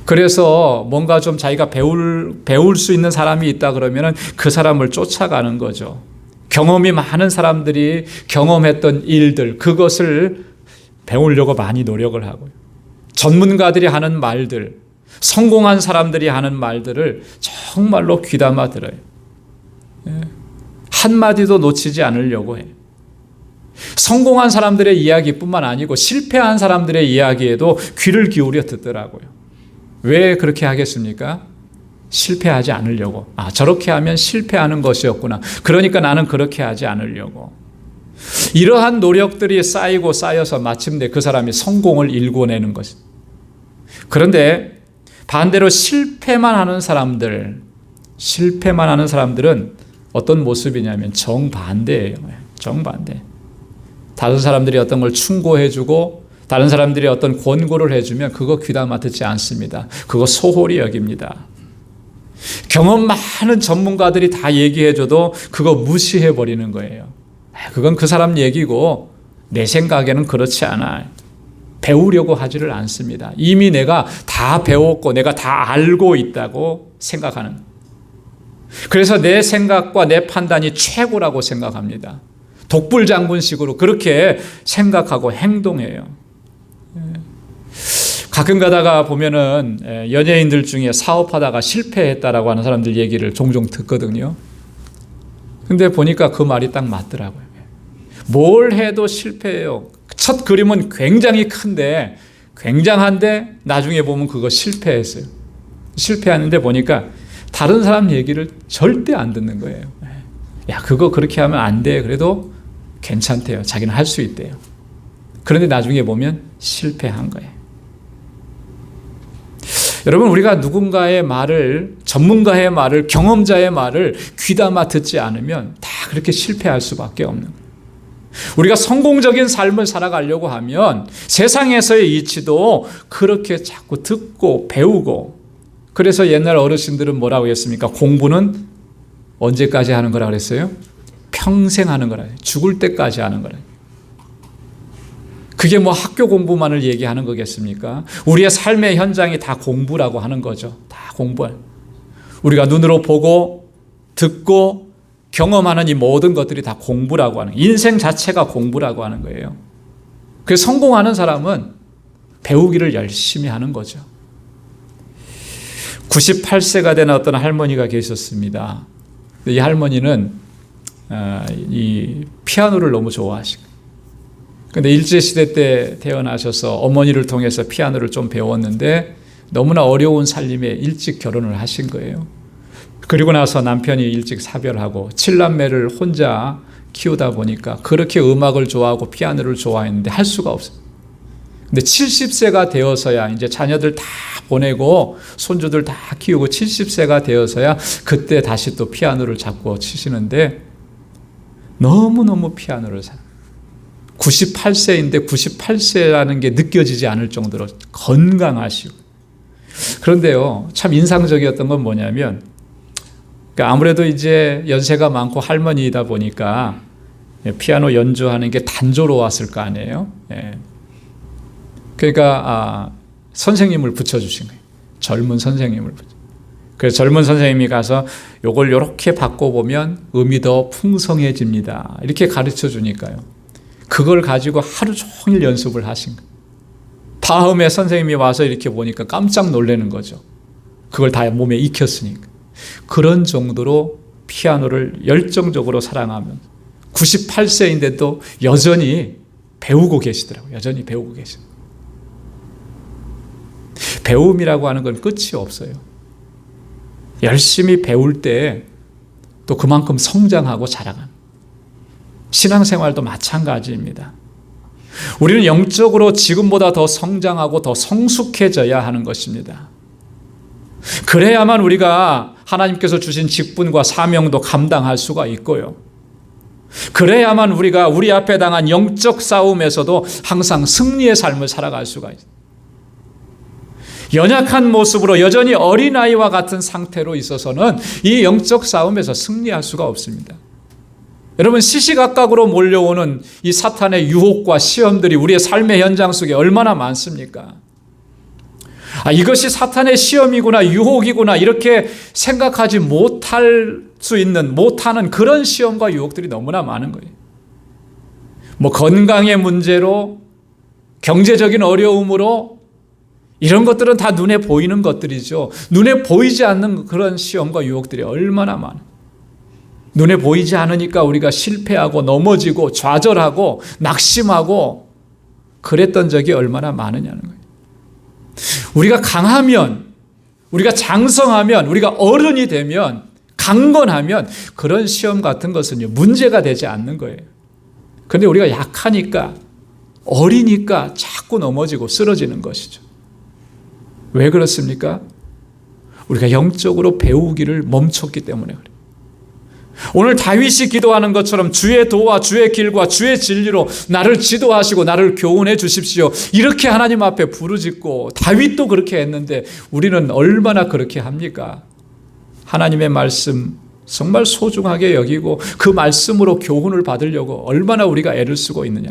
그래서 뭔가 좀 자기가 배울 수 있는 사람이 있다 그러면 그 사람을 쫓아가는 거죠. 경험이 많은 사람들이 경험했던 일들, 그것을 배우려고 많이 노력을 하고요. 전문가들이 하는 말들, 성공한 사람들이 하는 말들을 정말로 귀담아 들어요. 한마디도 놓치지 않으려고 해요. 성공한 사람들의 이야기뿐만 아니고 실패한 사람들의 이야기에도 귀를 기울여 듣더라고요. 왜 그렇게 하겠습니까? 실패하지 않으려고. 저렇게 하면 실패하는 것이었구나. 그러니까 나는 그렇게 하지 않으려고. 이러한 노력들이 쌓이고 쌓여서 마침내 그 사람이 성공을 일궈내는 것입니다. 그런데 반대로 실패만 하는 사람들은 어떤 모습이냐면 정반대예요. 정반대. 다른 사람들이 어떤 걸 충고해주고 다른 사람들이 어떤 권고를 해주면 그거 귀담아 듣지 않습니다. 그거 소홀히 여깁니다. 경험 많은 전문가들이 다 얘기해줘도 그거 무시해버리는 거예요. 그건 그 사람 얘기고 내 생각에는 그렇지 않아. 배우려고 하지를 않습니다. 이미 내가 다 배웠고 내가 다 알고 있다고 생각하는. 그래서 내 생각과 내 판단이 최고라고 생각합니다. 독불장군식으로 그렇게 생각하고 행동해요. 가끔 가다가 보면은 연예인들 중에 사업하다가 실패했다라고 하는 사람들 얘기를 종종 듣거든요. 근데 보니까 그 말이 딱 맞더라고요. 뭘 해도 실패해요. 첫 그림은 굉장히 큰데, 굉장한데 나중에 보면 그거 실패했어요. 실패하는데 보니까 다른 사람 얘기를 절대 안 듣는 거예요. 야, 그거 그렇게 하면 안 돼. 그래도 괜찮대요. 자기는 할 수 있대요. 그런데 나중에 보면 실패한 거예요. 여러분, 우리가 누군가의 말을, 전문가의 말을, 경험자의 말을 귀담아 듣지 않으면 다 그렇게 실패할 수밖에 없는 거예요. 우리가 성공적인 삶을 살아가려고 하면 세상에서의 이치도 그렇게 자꾸 듣고 배우고, 그래서 옛날 어르신들은 뭐라고 했습니까? 공부는 언제까지 하는 거라 그랬어요? 평생 하는 거라. 죽을 때까지 하는 거라. 그게 뭐 학교 공부만을 얘기하는 거겠습니까? 우리의 삶의 현장이 다 공부라고 하는 거죠. 다 공부. 우리가 눈으로 보고 듣고 경험하는 이 모든 것들이 다 공부라고 하는, 인생 자체가 공부라고 하는 거예요. 그래서 성공하는 사람은 배우기를 열심히 하는 거죠. 98세가 된 어떤 할머니가 계셨습니다. 이 할머니는 이 피아노를 너무 좋아하시고, 근데 일제시대 때 태어나셔서 어머니를 통해서 피아노를 좀 배웠는데 너무나 어려운 살림에 일찍 결혼을 하신 거예요. 그리고 나서 남편이 일찍 사별하고 7남매를 혼자 키우다 보니까 그렇게 음악을 좋아하고 피아노를 좋아했는데 할 수가 없어요. 근데 70세가 되어서야, 이제 자녀들 다 보내고 손주들 다 키우고 70세가 되어서야 그때 다시 또 피아노를 잡고 치시는데 너무너무 피아노를 98세인데 98세라는 게 느껴지지 않을 정도로 건강하시고. 그런데요, 참 인상적이었던 건 뭐냐면, 그러니까 아무래도 이제 연세가 많고 할머니이다 보니까 피아노 연주하는 게 단조로웠을 거 아니에요. 그러니까 선생님을 붙여주신 거예요. 젊은 선생님을. 그래서 젊은 선생님이 가서 요걸 이렇게 바꿔보면 음이 더 풍성해집니다. 이렇게 가르쳐 주니까요. 그걸 가지고 하루 종일 연습을 하신 거예요. 다음에 선생님이 와서 이렇게 보니까 깜짝 놀라는 거죠. 그걸 다 몸에 익혔으니까. 그런 정도로 피아노를 열정적으로 사랑하면 98세인데도 여전히 배우고 계시더라고요. 여전히 배우고 계시더라고요. 배움이라고 하는 건 끝이 없어요. 열심히 배울 때 또 그만큼 성장하고 자라가는, 신앙생활도 마찬가지입니다. 우리는 영적으로 지금보다 더 성장하고 더 성숙해져야 하는 것입니다. 그래야만 우리가 하나님께서 주신 직분과 사명도 감당할 수가 있고요. 그래야만 우리가 우리 앞에 당한 영적 싸움에서도 항상 승리의 삶을 살아갈 수가 있어요. 연약한 모습으로 여전히 어린아이와 같은 상태로 있어서는 이 영적 싸움에서 승리할 수가 없습니다. 여러분, 시시각각으로 몰려오는 이 사탄의 유혹과 시험들이 우리의 삶의 현장 속에 얼마나 많습니까? 이것이 사탄의 시험이구나, 유혹이구나, 이렇게 생각하지 못할 수 있는, 못하는 그런 시험과 유혹들이 너무나 많은 거예요. 뭐 건강의 문제로, 경제적인 어려움으로, 이런 것들은 다 눈에 보이는 것들이죠. 눈에 보이지 않는 그런 시험과 유혹들이 얼마나 많아요. 눈에 보이지 않으니까 우리가 실패하고 넘어지고 좌절하고 낙심하고 그랬던 적이 얼마나 많으냐는 거예요. 우리가 강하면, 우리가 장성하면, 우리가 어른이 되면, 강건하면 그런 시험 같은 것은요, 문제가 되지 않는 거예요. 그런데 우리가 약하니까, 어리니까 자꾸 넘어지고 쓰러지는 것이죠. 왜 그렇습니까? 우리가 영적으로 배우기를 멈췄기 때문에 그래요. 오늘 다윗이 기도하는 것처럼 주의 도와 주의 길과 주의 진리로 나를 지도하시고 나를 교훈해 주십시오. 이렇게 하나님 앞에 부르짖고, 다윗도 그렇게 했는데 우리는 얼마나 그렇게 합니까? 하나님의 말씀 정말 소중하게 여기고 그 말씀으로 교훈을 받으려고 얼마나 우리가 애를 쓰고 있느냐.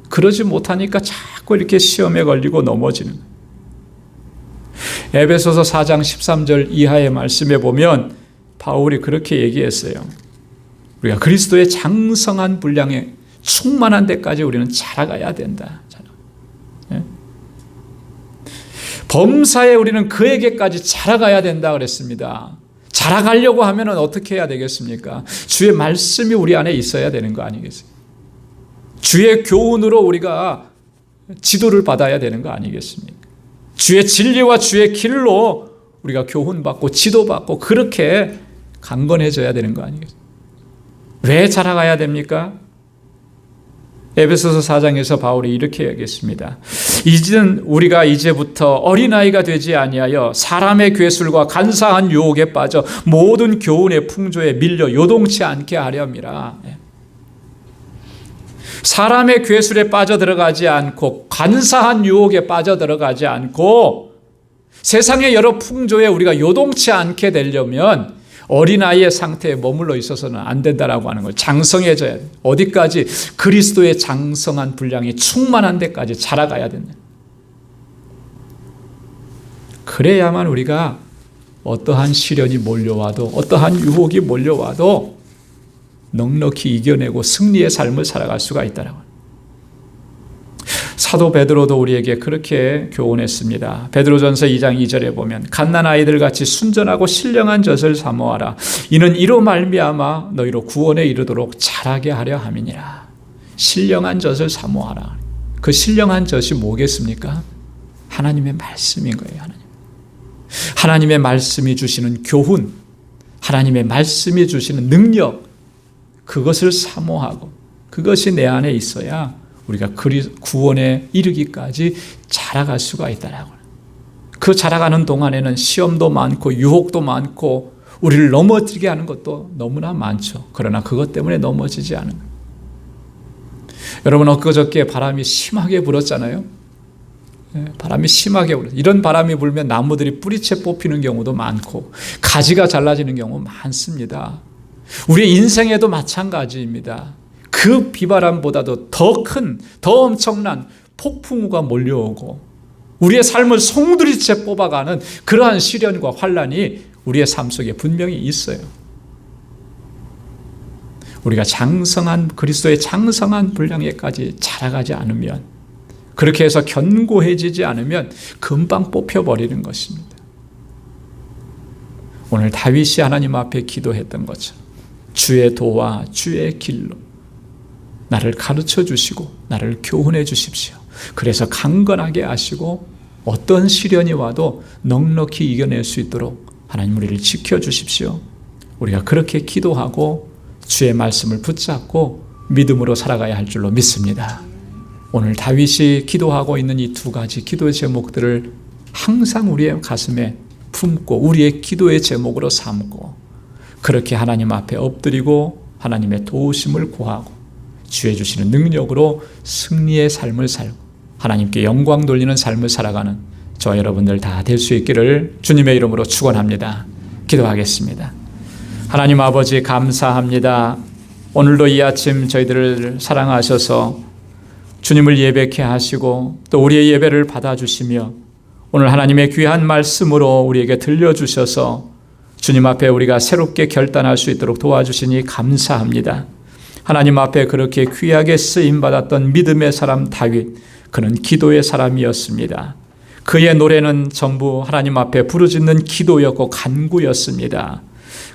그러지 못하니까 자꾸 이렇게 시험에 걸리고 넘어지는 거예요. 에베소서 4장 13절 이하의 말씀에 보면 바울이 그렇게 얘기했어요. 우리가 그리스도의 장성한 분량에 충만한 데까지 우리는 자라가야 된다. 예? 범사에 우리는 그에게까지 자라가야 된다 그랬습니다. 자라가려고 하면 어떻게 해야 되겠습니까? 주의 말씀이 우리 안에 있어야 되는 거 아니겠습니까? 주의 교훈으로 우리가 지도를 받아야 되는 거 아니겠습니까? 주의 진리와 주의 길로 우리가 교훈받고 지도받고 그렇게 강건해져야 되는 거 아니겠습니까? 왜 자라가야 됩니까? 에베소서 4장에서 바울이 이렇게 얘기했습니다. 이제는 우리가 이제부터 어린아이가 되지 아니하여 사람의 괴술과 간사한 유혹에 빠져 모든 교훈의 풍조에 밀려 요동치 않게 하려 함이라. 사람의 괴술에 빠져들어가지 않고 간사한 유혹에 빠져들어가지 않고 세상의 여러 풍조에 우리가 요동치 않게 되려면 어린아이의 상태에 머물러 있어서는 안 된다라고 하는 거예요. 장성해져야 돼. 어디까지? 그리스도의 장성한 분량이 충만한 데까지 자라가야 된다. 그래야만 우리가 어떠한 시련이 몰려와도 어떠한 유혹이 몰려와도 넉넉히 이겨내고 승리의 삶을 살아갈 수가 있다라고 합니다. 사도 베드로도 우리에게 그렇게 교훈했습니다. 베드로전서 2장 2절에 보면 갓난아이들 같이 순전하고 신령한 젖을 사모하라. 이는 이로 말미암아 너희로 구원에 이르도록 자라게 하려 함이니라. 신령한 젖을 사모하라. 그 신령한 젖이 뭐겠습니까? 하나님의 말씀인 거예요. 하나님의 말씀이 주시는 교훈, 하나님의 말씀이 주시는 능력, 그것을 사모하고 그것이 내 안에 있어야 우리가 구원에 이르기까지 자라갈 수가 있다라고. 그 자라가는 동안에는 시험도 많고 유혹도 많고 우리를 넘어지게 하는 것도 너무나 많죠. 그러나 그것 때문에 넘어지지 않은 거예요. 여러분 엊그저께 바람이 심하게 불었잖아요. 바람이 심하게 불어요. 이런 바람이 불면 나무들이 뿌리채 뽑히는 경우도 많고 가지가 잘라지는 경우 많습니다. 우리의 인생에도 마찬가지입니다. 그 비바람보다도 더 큰, 더 엄청난 폭풍우가 몰려오고 우리의 삶을 송두리째 뽑아가는 그러한 시련과 환란이 우리의 삶 속에 분명히 있어요. 우리가 장성한 그리스도의 장성한 분량에까지 자라가지 않으면, 그렇게 해서 견고해지지 않으면 금방 뽑혀버리는 것입니다. 오늘 다윗이 하나님 앞에 기도했던 것처럼 주의 도와 주의 길로 나를 가르쳐 주시고 나를 교훈해 주십시오. 그래서 강건하게 하시고 어떤 시련이 와도 넉넉히 이겨낼 수 있도록 하나님 우리를 지켜주십시오. 우리가 그렇게 기도하고 주의 말씀을 붙잡고 믿음으로 살아가야 할 줄로 믿습니다. 오늘 다윗이 기도하고 있는 이 두 가지 기도의 제목들을 항상 우리의 가슴에 품고 우리의 기도의 제목으로 삼고 그렇게 하나님 앞에 엎드리고 하나님의 도우심을 구하고 주의 주시는 능력으로 승리의 삶을 살고 하나님께 영광 돌리는 삶을 살아가는 저와 여러분들 다 될 수 있기를 주님의 이름으로 축원합니다. 기도하겠습니다. 하나님 아버지 감사합니다. 오늘도 이 아침 저희들을 사랑하셔서 주님을 예배케 하시고 또 우리의 예배를 받아주시며 오늘 하나님의 귀한 말씀으로 우리에게 들려주셔서 주님 앞에 우리가 새롭게 결단할 수 있도록 도와주시니 감사합니다. 하나님 앞에 그렇게 귀하게 쓰임받았던 믿음의 사람 다윗, 그는 기도의 사람이었습니다. 그의 노래는 전부 하나님 앞에 부르짖는 기도였고 간구였습니다.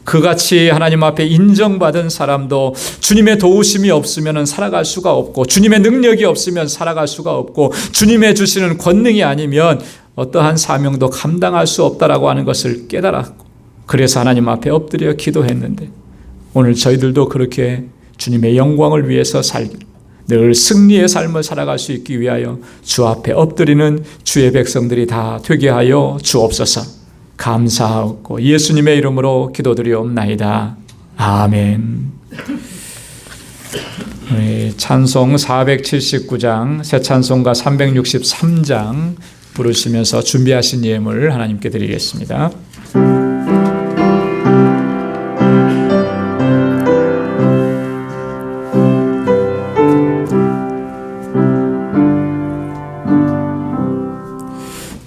그같이 하나님 앞에 인정받은 사람도 주님의 도우심이 없으면 살아갈 수가 없고 주님의 능력이 없으면 살아갈 수가 없고 주님의 주시는 권능이 아니면 어떠한 사명도 감당할 수 없다라고 하는 것을 깨달았고 그래서 하나님 앞에 엎드려 기도했는데 오늘 저희들도 그렇게 주님의 영광을 위해서 살기를 늘 승리의 삶을 살아갈 수 있기 위하여 주 앞에 엎드리는 주의 백성들이 다 되게 하여 주옵소서. 감사하고 예수님의 이름으로 기도드리옵나이다. 아멘. 찬송 479장, 새 찬송가 363장 부르시면서 준비하신 예물 하나님께 드리겠습니다.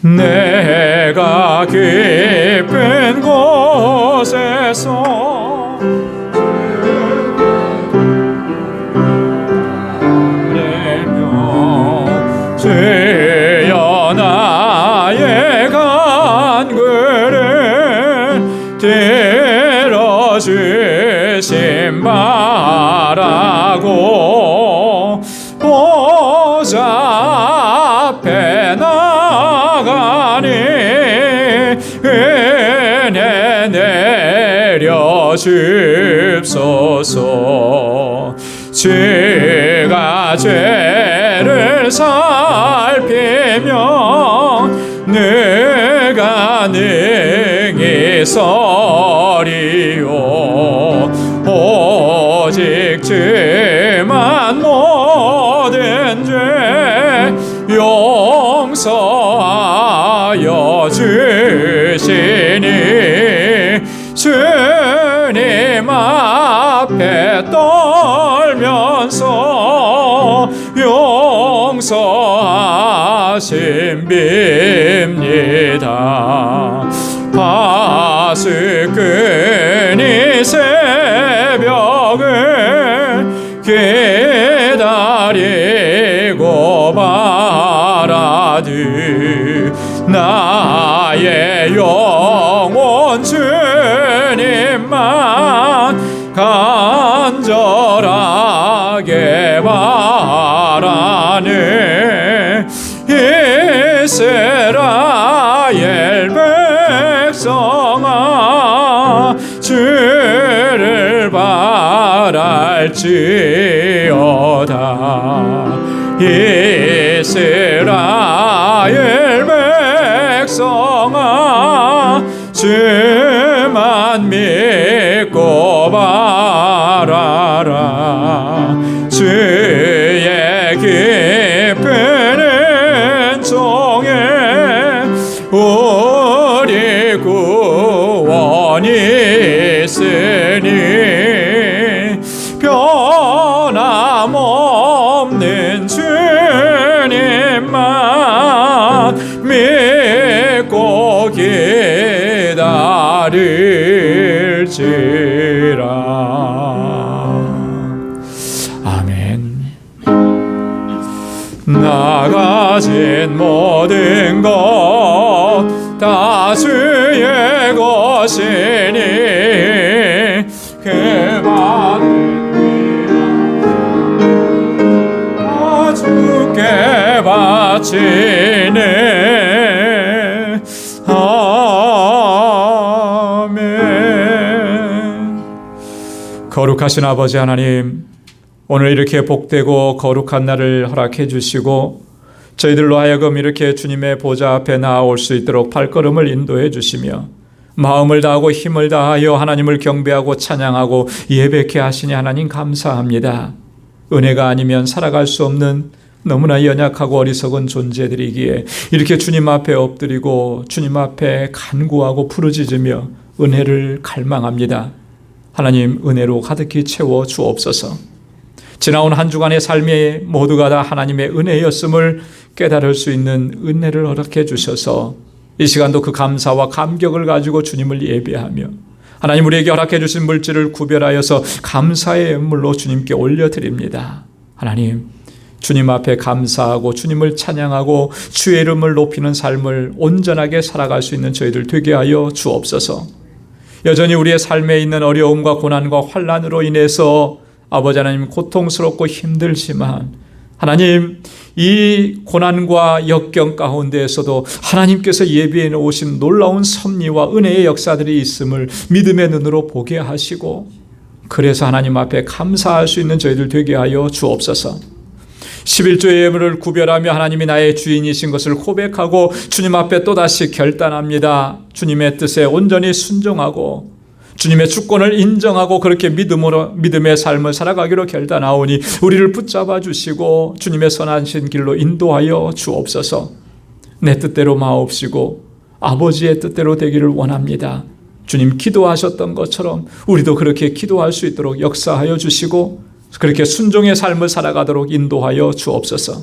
내가 깊은 곳에서 주여 나의 간구를 들어주심 바라고 보좌 앞에 나가니 은혜 내려주옵소서. 주가 죄를 살피며 누가 능히 서리요. 오직 주만 모든 죄 용서하여 주시니 주님 앞에 떨면서 용서하심 빕니다. 파수꾼이 새벽을 기다리고 바라듯 나의 영혼 주님만 간절하게 바라는 이스라엘 백성아, 주를 바랄지어다. 이스라엘 백성아, 주만 믿고 바라라. 주의 깊은 은총에 우리 구원이 있으니 변함없는 주님만 믿고 기다릴지라. 아멘. 나 가진 모든 것 다 주의 것이니 그 받은 다 주께 바치네. 아멘. 거룩하신 아버지 하나님, 오늘 이렇게 복되고 거룩한 날을 허락해 주시고 저희들로 하여금 이렇게 주님의 보좌 앞에 나아올 수 있도록 발걸음을 인도해 주시며 마음을 다하고 힘을 다하여 하나님을 경배하고 찬양하고 예배케 하시니 하나님 감사합니다. 은혜가 아니면 살아갈 수 없는 너무나 연약하고 어리석은 존재들이기에 이렇게 주님 앞에 엎드리고 주님 앞에 간구하고 부르짖으며 은혜를 갈망합니다. 하나님, 은혜로 가득히 채워 주옵소서. 지나온 한 주간의 삶이 모두가 다 하나님의 은혜였음을 깨달을 수 있는 은혜를 허락해 주셔서 이 시간도 그 감사와 감격을 가지고 주님을 예배하며 하나님 우리에게 허락해 주신 물질을 구별하여서 감사의 예물로 주님께 올려드립니다. 하나님, 주님 앞에 감사하고 주님을 찬양하고 주의 이름을 높이는 삶을 온전하게 살아갈 수 있는 저희들 되게 하여 주옵소서. 여전히 우리의 삶에 있는 어려움과 고난과 환난으로 인해서 아버지 하나님 고통스럽고 힘들지만 하나님, 이 고난과 역경 가운데에서도 하나님께서 예비해 놓으신 놀라운 섭리와 은혜의 역사들이 있음을 믿음의 눈으로 보게 하시고 그래서 하나님 앞에 감사할 수 있는 저희들 되게 하여 주옵소서. 11조의 예물을 구별하며 하나님이 나의 주인이신 것을 고백하고 주님 앞에 또다시 결단합니다. 주님의 뜻에 온전히 순종하고 주님의 주권을 인정하고 그렇게 믿음의 삶을 살아가기로 결단하오니 우리를 붙잡아 주시고 주님의 선하신 길로 인도하여 주옵소서. 내 뜻대로 마옵시고 아버지의 뜻대로 되기를 원합니다. 주님 기도하셨던 것처럼 우리도 그렇게 기도할 수 있도록 역사하여 주시고 그렇게 순종의 삶을 살아가도록 인도하여 주옵소서.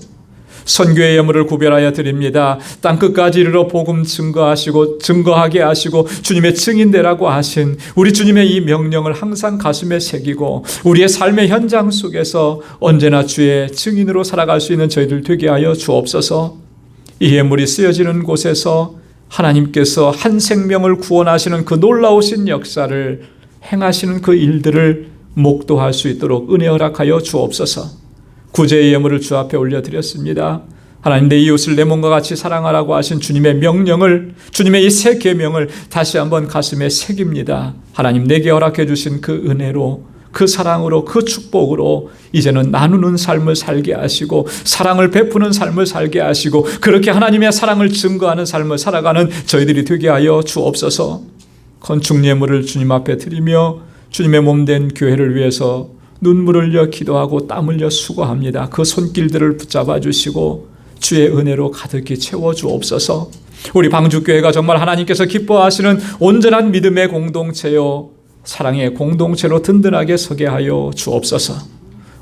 선교의 예물을 구별하여 드립니다. 땅끝까지 이르러 복음 증거하게 하시고 주님의 증인되라고 하신 우리 주님의 이 명령을 항상 가슴에 새기고 우리의 삶의 현장 속에서 언제나 주의 증인으로 살아갈 수 있는 저희들 되게 하여 주옵소서. 이 예물이 쓰여지는 곳에서 하나님께서 한 생명을 구원하시는 그 놀라우신 역사를 행하시는 그 일들을 목도할 수 있도록 은혜 허락하여 주옵소서. 구제의 예물을 주 앞에 올려드렸습니다. 하나님, 내 이웃을 내 몸과 같이 사랑하라고 하신 주님의 명령을, 주님의 이 새 계명을 다시 한번 가슴에 새깁니다. 하나님, 내게 허락해 주신 그 은혜로, 그 사랑으로, 그 축복으로 이제는 나누는 삶을 살게 하시고 사랑을 베푸는 삶을 살게 하시고 그렇게 하나님의 사랑을 증거하는 삶을 살아가는 저희들이 되게 하여 주옵소서. 건축 예물을 주님 앞에 드리며 주님의 몸된 교회를 위해서 눈물을 흘려 기도하고 땀 흘려 수고합니다. 그 손길들을 붙잡아 주시고 주의 은혜로 가득히 채워 주옵소서. 우리 방주교회가 정말 하나님께서 기뻐하시는 온전한 믿음의 공동체요 사랑의 공동체로 든든하게 서게 하여 주옵소서.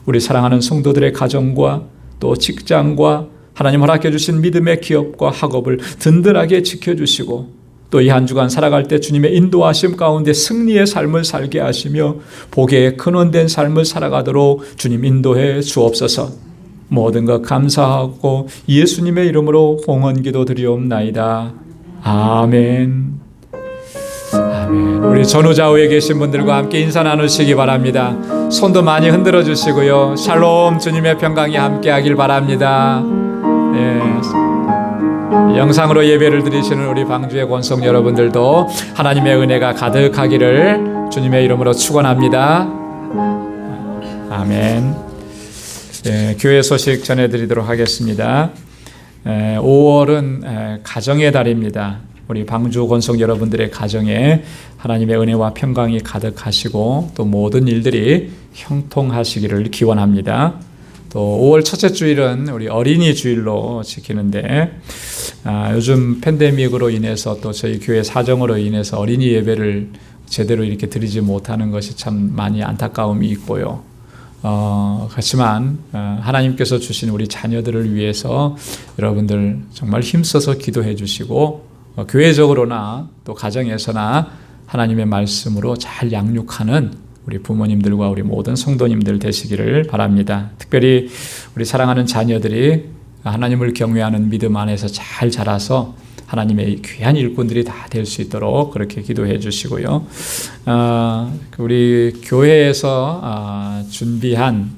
우리 사랑하는 성도들의 가정과 또 직장과 하나님 허락해 주신 믿음의 기업과 학업을 든든하게 지켜주시고 또 이 한 주간 살아갈 때 주님의 인도하심 가운데 승리의 삶을 살게 하시며 복의 근원된 삶을 살아가도록 주님 인도해 주옵소서. 모든 것 감사하고 예수님의 이름으로 봉헌기도 드리옵나이다. 아멘. 아멘. 우리 전후좌우에 계신 분들과 함께 인사 나누시기 바랍니다. 손도 많이 흔들어 주시고요. 샬롬, 주님의 평강이 함께하길 바랍니다. 영상으로 예배를 드리시는 우리 방주의 권속 여러분들도 하나님의 은혜가 가득하기를 주님의 이름으로 축원합니다. 아멘. 교회 소식 전해드리도록 하겠습니다. 5월은 가정의 달입니다. 우리 방주 권속 여러분들의 가정에 하나님의 은혜와 평강이 가득하시고 또 모든 일들이 형통하시기를 기원합니다. 또 5월 첫째 주일은 우리 어린이 주일로 지키는데 요즘 팬데믹으로 인해서 또 저희 교회 사정으로 인해서 어린이 예배를 제대로 이렇게 드리지 못하는 것이 참 많이 안타까움이 있고요. 그렇지만 하나님께서 주신 우리 자녀들을 위해서 여러분들 정말 힘써서 기도해 주시고 교회적으로나 또 가정에서나 하나님의 말씀으로 잘 양육하는 우리 부모님들과 우리 모든 성도님들 되시기를 바랍니다. 특별히 우리 사랑하는 자녀들이 하나님을 경외하는 믿음 안에서 잘 자라서 하나님의 귀한 일꾼들이 다 될 수 있도록 그렇게 기도해 주시고요. 우리 교회에서 준비한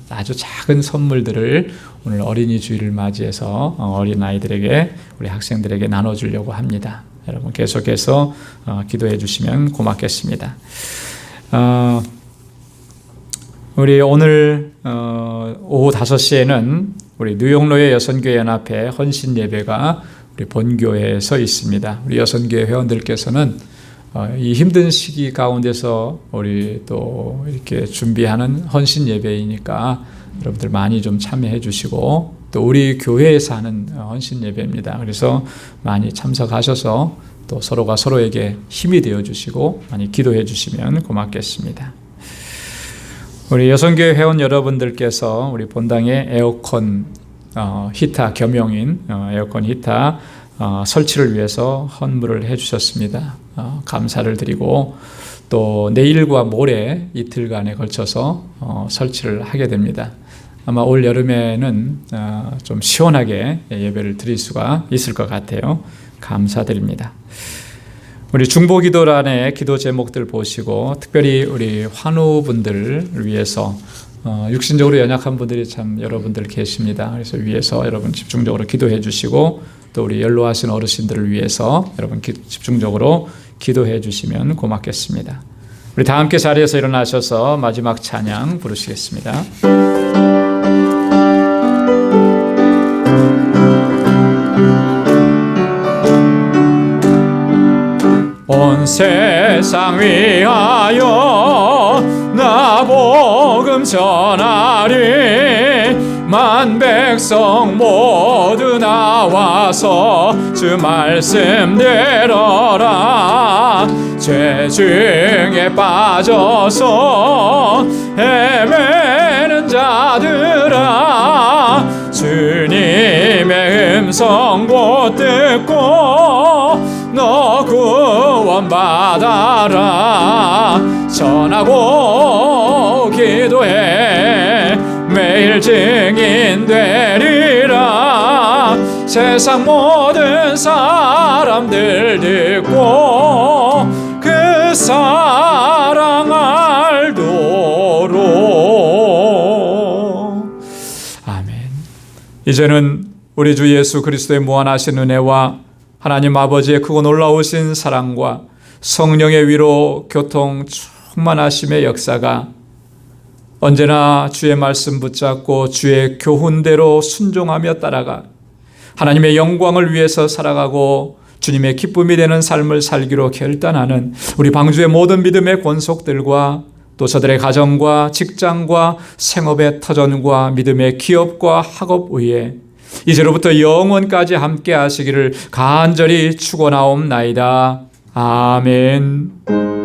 아주 작은 선물들을 오늘 어린이 주일을 맞이해서 어린 아이들에게 우리 학생들에게 나눠주려고 합니다. 여러분 계속해서 기도해 주시면 고맙겠습니다. 우리 오늘 오후 5시에는 우리 뉴욕로의 여선교회 연합회 헌신 예배가 우리 본교회에서 있습니다. 우리 여선교회 회원들께서는 이 힘든 시기 가운데서 우리 또 이렇게 준비하는 헌신 예배이니까 여러분들 많이 좀 참여해 주시고 또 우리 교회에서 하는 헌신 예배입니다. 그래서 많이 참석하셔서 또 서로가 서로에게 힘이 되어 주시고 많이 기도해 주시면 고맙겠습니다. 우리 여성교회 회원 여러분들께서 우리 본당에 에어컨 히터 겸용인 에어컨 히터 설치를 위해서 헌물을 해주셨습니다. 감사를 드리고 또 내일과 모레 이틀간에 걸쳐서 설치를 하게 됩니다. 아마 올 여름에는 좀 시원하게 예배를 드릴 수가 있을 것 같아요. 감사드립니다. 우리 중보기도란의 기도 제목들 보시고 특별히 우리 환우분들을 위해서 육신적으로 연약한 분들이 참 여러분들 계십니다. 그래서 위해서 여러분 집중적으로 기도해 주시고 또 우리 연로하신 어르신들을 위해서 여러분 집중적으로 기도해 주시면 고맙겠습니다. 우리 다 함께 자리에서 일어나셔서 마지막 찬양 부르시겠습니다. 온 세상 위하여 나 복음 전하리 만 백성 모두 나와서 주 말씀 들어라. 죄 중에 빠져서 헤매는 자들아, 주님의 음성 곧 듣고 너 구원 받아라. 전하고 기도해 매일 증인 되리라. 세상 모든 사람들 듣고 그 사랑 알도록. 아멘. 이제는 우리 주 예수 그리스도의 무한하신 은혜와 하나님 아버지의 크고 놀라우신 사랑과 성령의 위로 교통 충만하심의 역사가 언제나 주의 말씀 붙잡고 주의 교훈대로 순종하며 따라가 하나님의 영광을 위해서 살아가고 주님의 기쁨이 되는 삶을 살기로 결단하는 우리 방주의 모든 믿음의 권속들과 또 저들의 가정과 직장과 생업의 터전과 믿음의 기업과 학업 위에 이제로부터 영원까지 함께 하시기를 간절히 축원하옵나이다. 아멘.